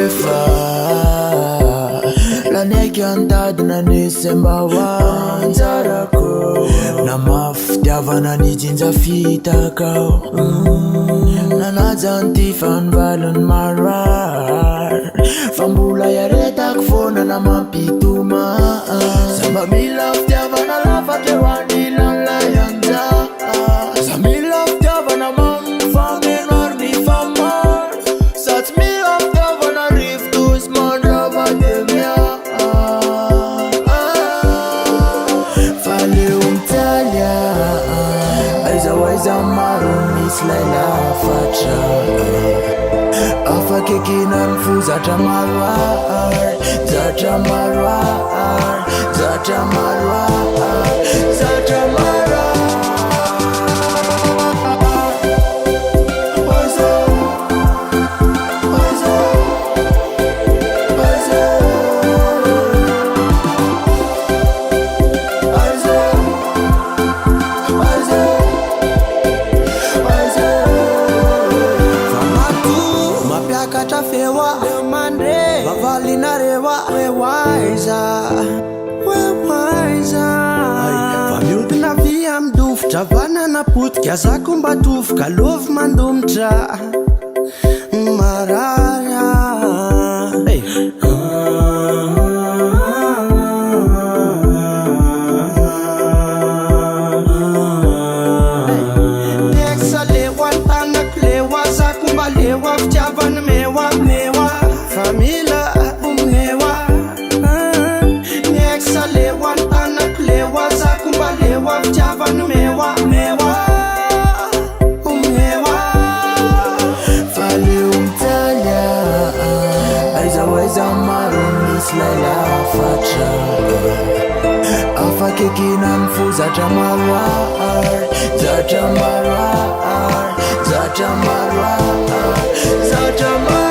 Efa laneky antadina ny sembawanjarako na mafitiavana ny jinja fitakao nanaja anty fanvalany marar fa mbola iaretako fona na mampitoma samba mila fitiavana lafatra ho any lalay anja sa mila fitiavana mamifamenar ny famar satsy mila fitiavana riftos mandravademia faleo mitalia aiza maro misy lay lafatra afakekina ny fo zatra maroar zatra maroar zatra maroar zatra maroar Fewa mande bavalina rewa we waiza vamiodina vi am dofitra vanana potika zako mba tofoka lovy mandomitra maraya nexa lewa tanak lewa zako mba lewa fitiavana mewa famila umewa nexa lewa tanak lewa zako mba lewa fitiavana mewa umewa faleo mitalia aiza maro misy lay lafatra afakekina ny fo zatra maroar zatra maroar zatra maroar zatra maroar